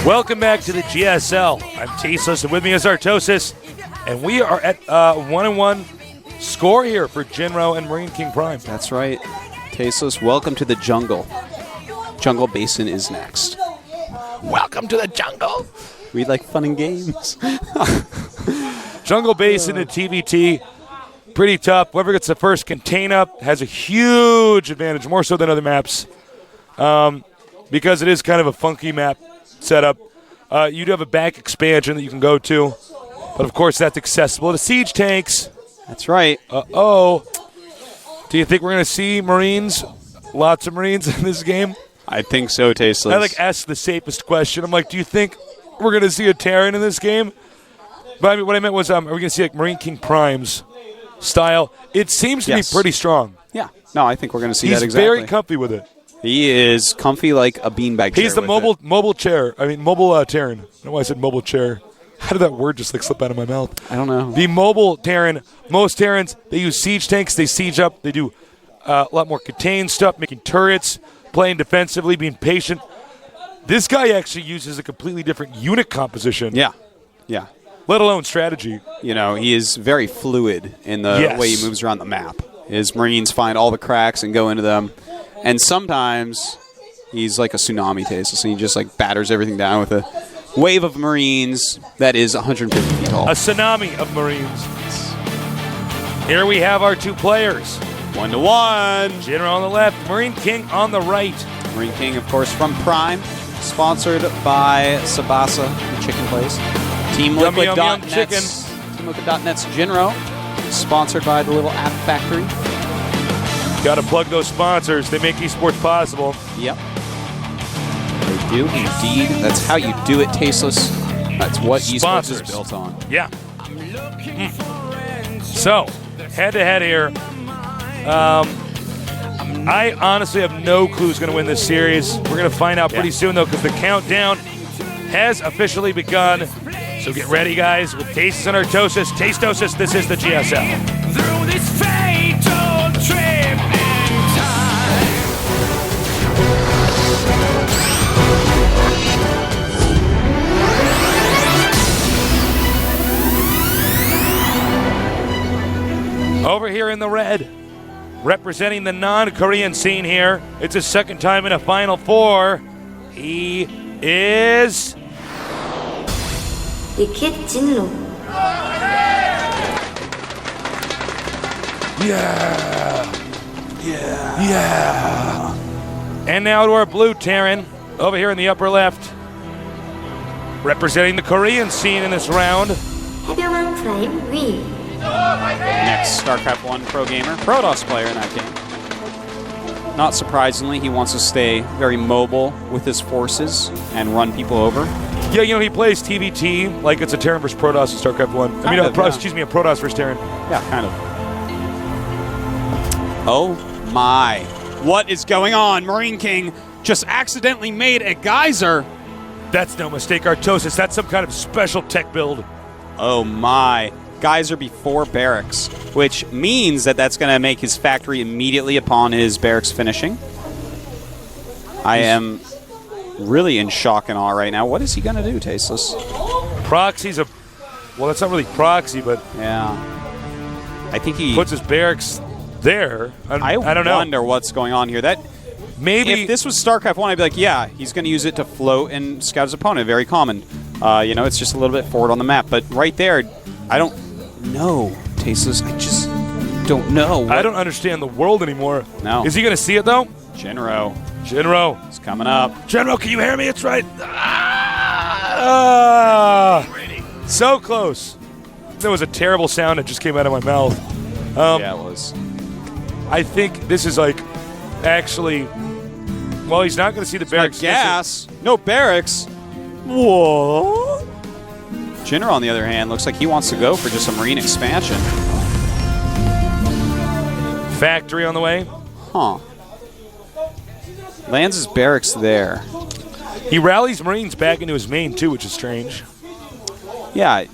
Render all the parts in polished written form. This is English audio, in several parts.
Welcome back to the GSL. I'm Tasteless, and with me is Artosis, and we are at 1-1 score here for Jinro and MarineKing Prime. That's right. Tasteless, welcome to the jungle. Jungle Basin is next. Welcome to the jungle. We like fun and games. Jungle Basin and TVT, pretty tough. Whoever gets the first contain up has a huge advantage, more so than other maps, because it is kind of a funky map setup. You do have a back expansion that you can go to, but of course that's accessible to siege tanks. That's right. Do you think we're going to see Marines, lots of Marines in this game? I think so, Tasteless. I asked the safest question. I'm like, do you think we're going to see a Terran in this game? But I mean, what I meant was, are we going to see MarineKing Prime's style? It seems to be pretty strong. Yeah. No, I think we're going to see that exactly. He's very comfy with it. He is comfy like a beanbag chair. He's the mobile chair. I mean, mobile Terran. I don't know why I said mobile chair. How did that word just slip out of my mouth? I don't know. The mobile Terran. Most Terrans, they use siege tanks. They siege up. They do a lot more contained stuff, making turrets, playing defensively, being patient. This guy actually uses a completely different unit composition. Yeah. Let alone strategy. You know, he is very fluid in the way he moves around the map. His Marines find all the cracks and go into them. And sometimes he's like a tsunami Tasteless, and he just batters everything down with a wave of Marines that is 150 feet tall. A tsunami of Marines. Here we have our two players. 1-1. Jinro on the left, MarineKing on the right. MarineKing, of course, from Prime, sponsored by Sabasa, the chicken place. TeamLiquid.net's Jinro, sponsored by the little app factory. Got to plug those sponsors. They make esports possible. Yep. They do indeed. That's how you do it, Tasteless. That's what esports is built on. Yeah. So, head-to-head here. I honestly have no clue who's going to win this series. We're going to find out pretty soon, though, because the countdown has officially begun. So get ready, guys, with Tasteless and Artosis. Tastosis, this is the GSL. Through this fatal trip in time. Over here in the red, representing the non-Korean scene here, it's his second time in a Final Four. He is... Jinro. Yeah. And now to our blue Terran, over here in the upper left, representing the Korean scene in this round. 해병왕 Prime win. Next, StarCraft 1 pro gamer, Protoss player in that game. Not surprisingly, he wants to stay very mobile with his forces and run people over. Yeah, you know, he plays TVT like it's a Terran versus Protoss in StarCraft 1. A Protoss versus Terran. Yeah, kind of. Oh my. What is going on? MarineKing just accidentally made a geyser. That's no mistake, Artosis. That's some kind of special tech build. Oh my. Geyser before barracks, which means that that's going to make his factory immediately upon his barracks finishing. I am really in shock and awe right now. What is he going to do, Tasteless? Proxy's a... Well, that's not really proxy, but... Yeah. I think he... puts his barracks there. I don't know. I wonder what's going on here. That maybe if this was StarCraft 1, I'd be like, yeah, he's going to use it to float and scout his opponent. Very common. You know, it's just a little bit forward on the map. But right there, I don't know, Tasteless. I just don't know. I don't understand the world anymore. No. Is he going to see it, though? Jinro. It's coming up. Jinro, can you hear me? It's right. So close. There was a terrible sound that just came out of my mouth. Yeah, it was. I think this is actually, well, he's not going to see the barracks. Gas. No barracks. What? Jinro, on the other hand, looks like he wants to go for just a Marine expansion. Factory on the way. Huh. Lands his barracks there. He rallies Marines back into his main, too, which is strange. Yeah,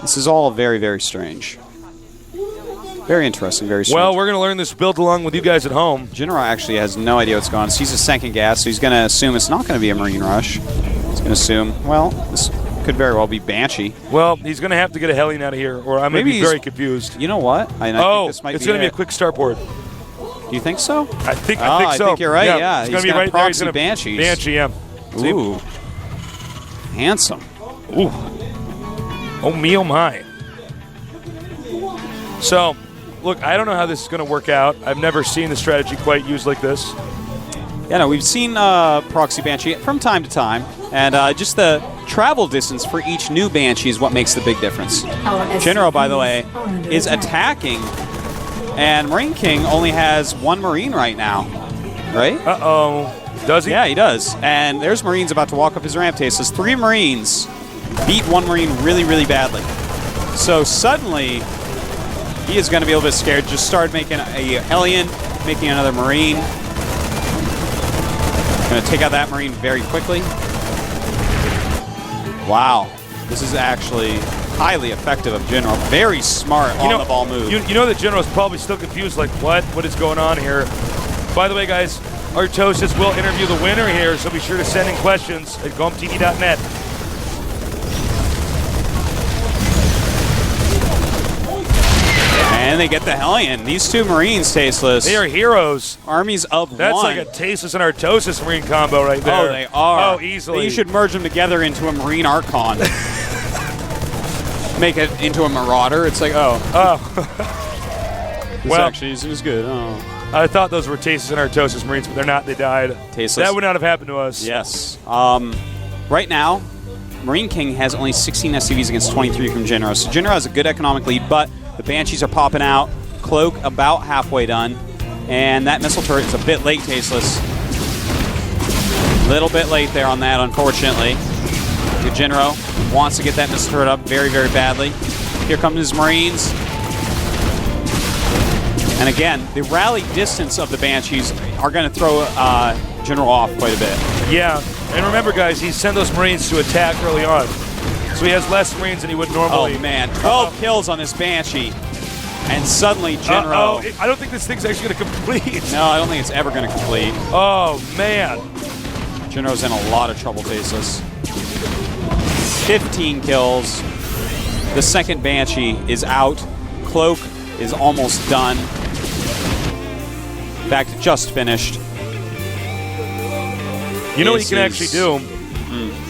this is all very, very strange. Very interesting, very strange. Well, we're going to learn this build along with you guys at home. Jinro actually has no idea what's going on. So he's a second gas, so he's going to assume it's not going to be a Marine Rush. He's going to assume, well, this could very well be Banshee. Well, he's going to have to get a Hellion out of here, or I'm going to be very confused. You know what? I think this might it's going to be a quick start board. Do you think so? I think so. I think you're right, yeah. He's going to be right there. He's going to Banshees. Banshee, yeah. Ooh. Handsome. Ooh. Oh, me, oh, my. So, look, I don't know how this is going to work out. I've never seen the strategy quite used like this. Yeah, no, we've seen Proxy Banshee from time to time, and just the travel distance for each new Banshee is what makes the big difference. Jinro, by the way, is attacking, and MarineKing only has one Marine right now, right? Uh-oh. Does he? Yeah, he does. And there's Marines about to walk up his ramp. Tasteless. 3 Marines beat 1 Marine really, really badly. So suddenly, he is going to be a little bit scared. Just started making a Hellion, making another Marine. Going to take out that Marine very quickly. Wow. This is actually highly effective of Jinro. Very smart on the ball move. You know that Jinro's probably still confused, like, what is going on here? By the way, guys, Artosis will interview the winner here, so be sure to send in questions at GoMTV.net. And they get the Hellion. These 2 Marines, Tasteless. They are heroes. Armies of That's 1. like a Tasteless and Artosis Marine combo right there. Oh, they are. Oh, easily. You should merge them together into a Marine Archon. Make it into a Marauder. It's like, oh. This actually is good. Oh. I thought those were Tasteless and Artosis Marines, but they're not. They died. Tasteless. That would not have happened to us. Yes. Right now, MarineKing has only 16 SCVs against 23 from Jinro. So Jinro has a good economic lead, but the Banshees are popping out. Cloak about halfway done. And that missile turret is a bit late, Tasteless. Little bit late there on that, unfortunately. Jinro wants to get that missile turret up very, very badly. Here comes his Marines. And again, the rally distance of the Banshees are going to throw Jinro off quite a bit. Yeah, and remember, guys, he sent those Marines to attack early on. So he has less Marines than he would normally. Oh, man. 12 kills on this Banshee. And suddenly, Jinro... I don't think this thing's actually going to complete. No, I don't think it's ever going to complete. Oh, man. Jinro's in a lot of trouble, Tasteless. 15 kills. The second Banshee is out. Cloak is almost done. In fact, just finished. You know what you can actually do?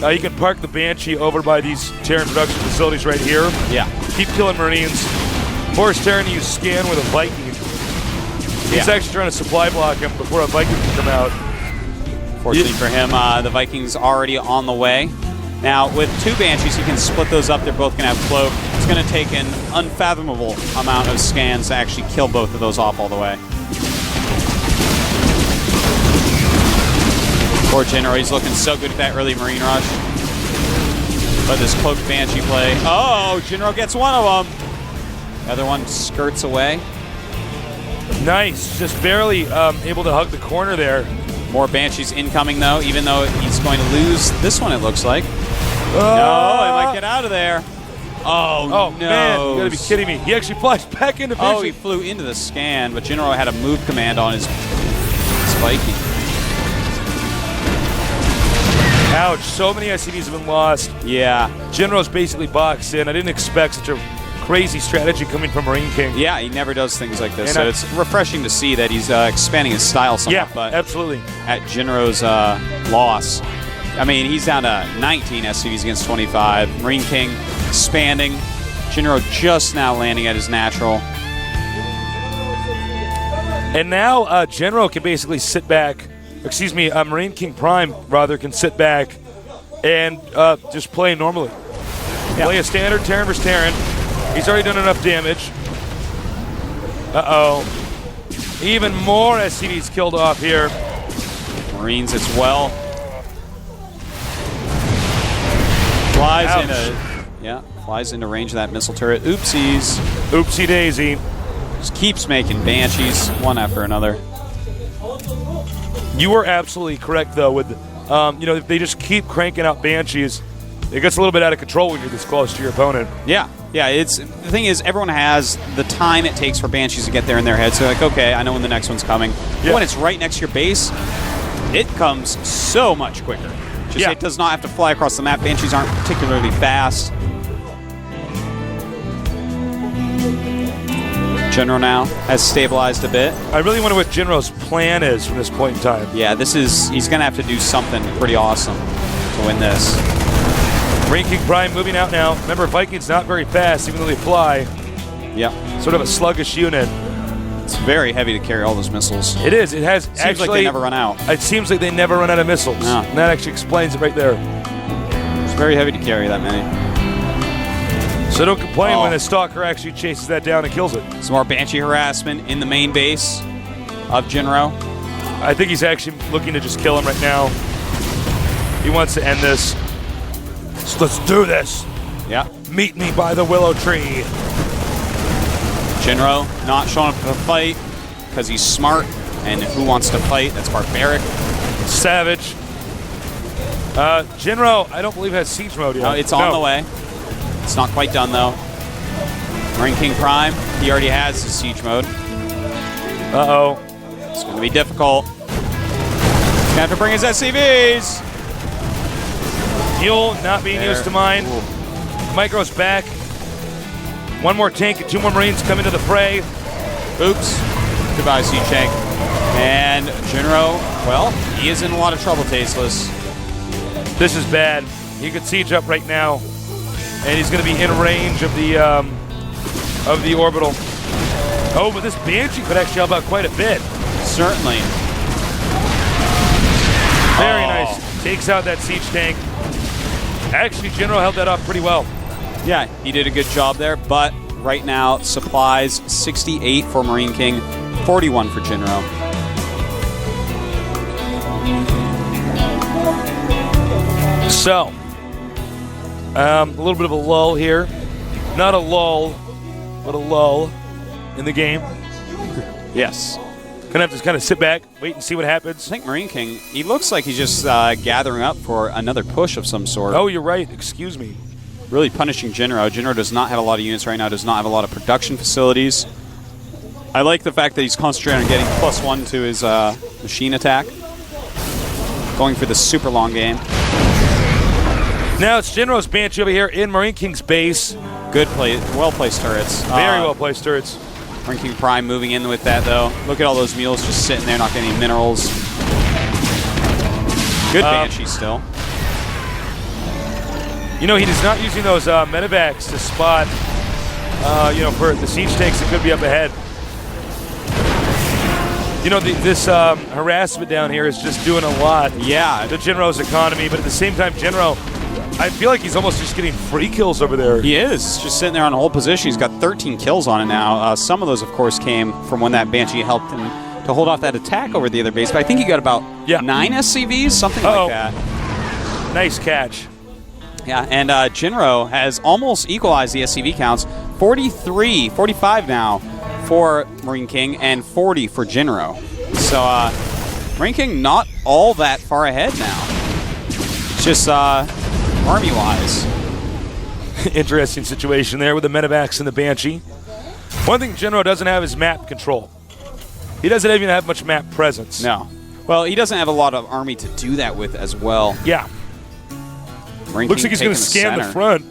You can park the Banshee over by these Terran production facilities right here. Yeah. Keep killing Marines. Force Terran to use scan with a Viking. He's actually trying to supply block him before a Viking can come out. Fortunately for him, the Vikings already on the way. Now, with 2 Banshees, you can split those up. They're both going to have Cloak. It's going to take an unfathomable amount of scans to actually kill both of those off all the way. Poor Jinro, he's looking so good at that early Marine Rush. But this Cloak Banshee play. Oh, Jinro gets one of them. The other one skirts away. Nice. Just barely able to hug the corner there. More Banshees incoming, though, even though he's going to lose this one, it looks like. No, he might get out of there. Oh, no. Man, you gotta be kidding me. He actually flies back into vision. Oh, he flew into the scan, but Jinro had a move command on his Viking. Ouch. So many SCVs have been lost. Yeah. Jinro's basically boxed in. I didn't expect such a crazy strategy coming from MarineKing. Yeah, he never does things like this, so it's refreshing to see that he's expanding his style somewhat. Yeah, but absolutely. At Jinro's loss, I mean, he's down to 19 SCVs against 25. MarineKing expanding. Jinro just now landing at his natural. And now Jinro can basically sit back. Excuse me, MarineKing Prime, rather, can sit back and just play normally. Yeah. Play a standard Terran vs. Terran. He's already done enough damage. Uh-oh. Even more SCVs killed off here. Marines as well. Flies into range of that missile turret. Oopsies. Oopsie daisy. Just keeps making Banshees one after another. You were absolutely correct, though, with, if they just keep cranking out Banshees, It gets a little bit out of control when you're this close to your opponent. Yeah. It's the thing is, everyone has the time it takes for Banshees to get there in their head. So they're like, okay, I know when the next one's coming. But when it's right next to your base, it comes so much quicker. It does not have to fly across the map. Banshees aren't particularly fast. Jinro now has stabilized a bit. I really wonder what Jinro's plan is from this point in time. Yeah, he's going to have to do something pretty awesome to win this. MarineKing Prime moving out now. Remember, Viking's not very fast, even though they fly. Yeah. Sort of a sluggish unit. It's very heavy to carry all those missiles. It is. It has Seems like they never run out. It seems like they never run out of missiles. No. And that actually explains it right there. It's very heavy to carry that many. So don't complain when a stalker actually chases that down and kills it. Some more Banshee harassment in the main base of Jinro. I think he's actually looking to just kill him right now. He wants to end this. So let's do this. Yeah. Meet me by the willow tree. Jinro not showing up for the fight because he's smart. And who wants to fight? That's barbaric. Savage. Jinro, I don't believe has siege mode yet. No, it's on the way. It's not quite done, though. MarineKing Prime, he already has his siege mode. Uh-oh. It's going to be difficult. He's going to have to bring his SCVs. Mule not being used to mine. Micro's back. One more tank and 2 more Marines come into the fray. Oops. Goodbye, Siege Tank. And Jinro, well, he is in a lot of trouble, Tasteless. This is bad. He could siege up right now. And he's going to be in range of the orbital. Oh, but this Banshee could actually help out quite a bit. Certainly. Very nice. Takes out that siege tank. Actually, Jinro held that off pretty well. Yeah, he did a good job there, but right now, supplies 68 for MarineKing, 41 for Jinro. So, a little bit of a lull here. Not a lull, but a lull in the game. Yes. Gonna have to kind of sit back, wait and see what happens. I think MarineKing, he looks like he's just gathering up for another push of some sort. Oh, you're right. Excuse me. Really punishing Jinro. Jinro does not have a lot of units right now, does not have a lot of production facilities. I like the fact that he's concentrating on getting +1 to his machine attack. Going for the super long game. Now it's Jinro's Banshee over here in MarineKing's base. Good play, well-placed turrets. Very well-placed turrets. MarineKing Prime moving in with that, though. Look at all those mules just sitting there, not getting any minerals. Good Banshee still. You know, he is not using those medevacs to spot, for the siege tanks that could be up ahead. You know, this harassment down here is just doing a lot. Yeah. To Jinro's economy, but at the same time, Jinro, I feel like he's almost just getting free kills over there. He is. Just sitting there on a whole position. He's got 13 kills on it now. Some of those, of course, came from when that Banshee helped him to hold off that attack over the other base. But I think he got about 9 SCVs, something like that. Nice catch. Yeah, and Jinro has almost equalized the SCV counts. 45 now for MarineKing and 40 for Jinro. So MarineKing not all that far ahead now. It's just army-wise. Interesting situation there with the medevacs and the Banshee. One thing Jinro doesn't have is map control. He doesn't even have much map presence. No. Well, he doesn't have a lot of army to do that with as well. Yeah. Looks like he's going to scan the front.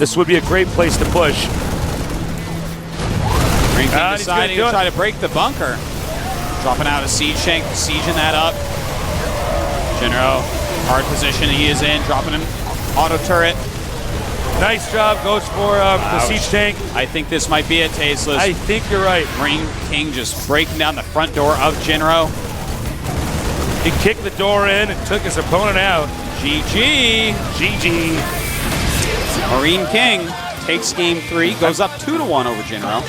This would be a great place to push. MarineKing deciding to try to break the bunker. Dropping out a siege tank, sieging that up. Jinro, hard position he is in, dropping an auto turret. Nice job, goes for the siege tank. I think this might be it, Tasteless. I think you're right. MarineKing just breaking down the front door of Jinro. He kicked the door in and took his opponent out. GG. GG. MarineKing takes game 3, goes up 2-1 over Jinro.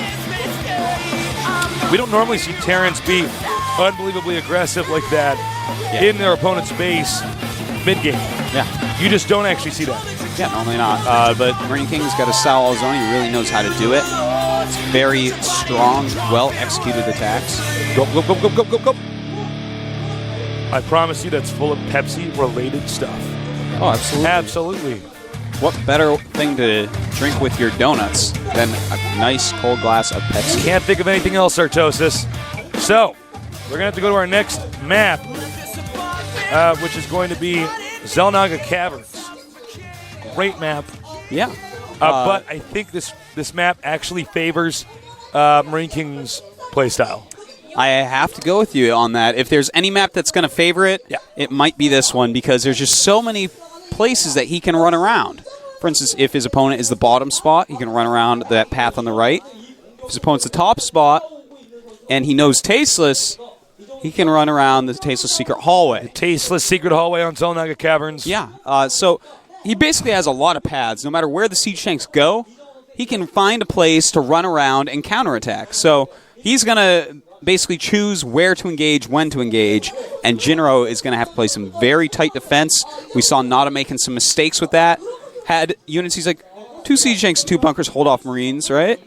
We don't normally see Terrans be unbelievably aggressive like that in their opponent's base mid-game. Yeah. You just don't actually see that. Yeah, normally not. But MarineKing's got a style all his own. He really knows how to do it. It's very strong, well-executed attacks. Go, go, go, go, go, go, go. I promise you that's full of Pepsi-related stuff. Oh, absolutely. Absolutely. What better thing to drink with your donuts than a nice cold glass of Pepsi? Can't think of anything else, Artosis. So, we're going to have to go to our next map, which is going to be Xel'Naga Caverns. Great map. Yeah. But I think this map actually favors MarineKing's playstyle. I have to go with you on that. If there's any map that's going to favor it, it might be this one because there's just so many places that he can run around. For instance, if his opponent is the bottom spot, he can run around that path on the right. If his opponent's the top spot and he knows Tasteless, he can run around the Tasteless secret hallway. Tasteless secret hallway on Xel'Naga Caverns. Yeah. So he basically has a lot of paths. No matter where the siege tanks go, he can find a place to run around and counterattack. So he's going to basically choose where to engage, when to engage, and Jinro is going to have to play some very tight defense. We saw Nada making some mistakes with that. Had units, he's like, 2 siege tanks and 2 bunkers hold off Marines, right?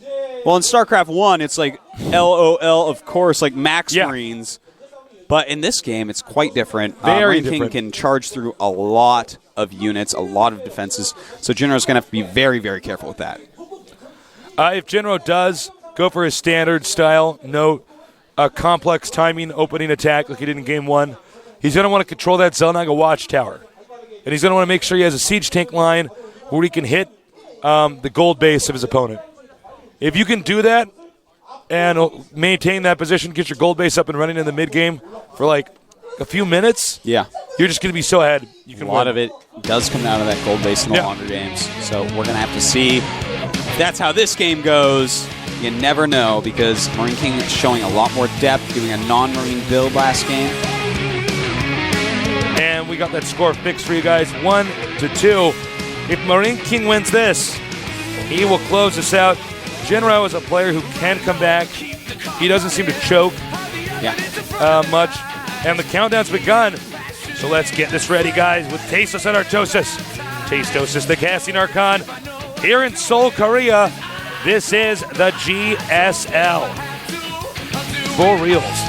Well, in StarCraft 1, it's like LOL, of course, like max Marines. But in this game, it's quite different. Very MarineKing different. can charge through a lot of units, a lot of defenses. So Jinro's going to have to be very, very careful with that. If Jinro does go for his standard style, no complex timing opening attack like he did in Game 1, he's going to want to control that Xel'Naga watchtower. And he's going to want to make sure he has a siege tank line where he can hit the gold base of his opponent. If you can do that and maintain that position, get your gold base up and running in the mid-game for like a few minutes, you're just going to be so ahead. You can a lot win. of it does come out of that gold base in the longer games. So we're going to have to see if that's how this game goes. You never know because MarineKing is showing a lot more depth, doing a non-Marine build last game. And we got that score fixed for you guys, 1-2. If MarineKing wins this, he will close us out. Jinro is a player who can come back. He doesn't seem to choke much. And the countdown's begun. So let's get this ready, guys, with Tasteless and Artosis. Tastosis, the casting Archon, here in Seoul, Korea. This is the GSL. For reals.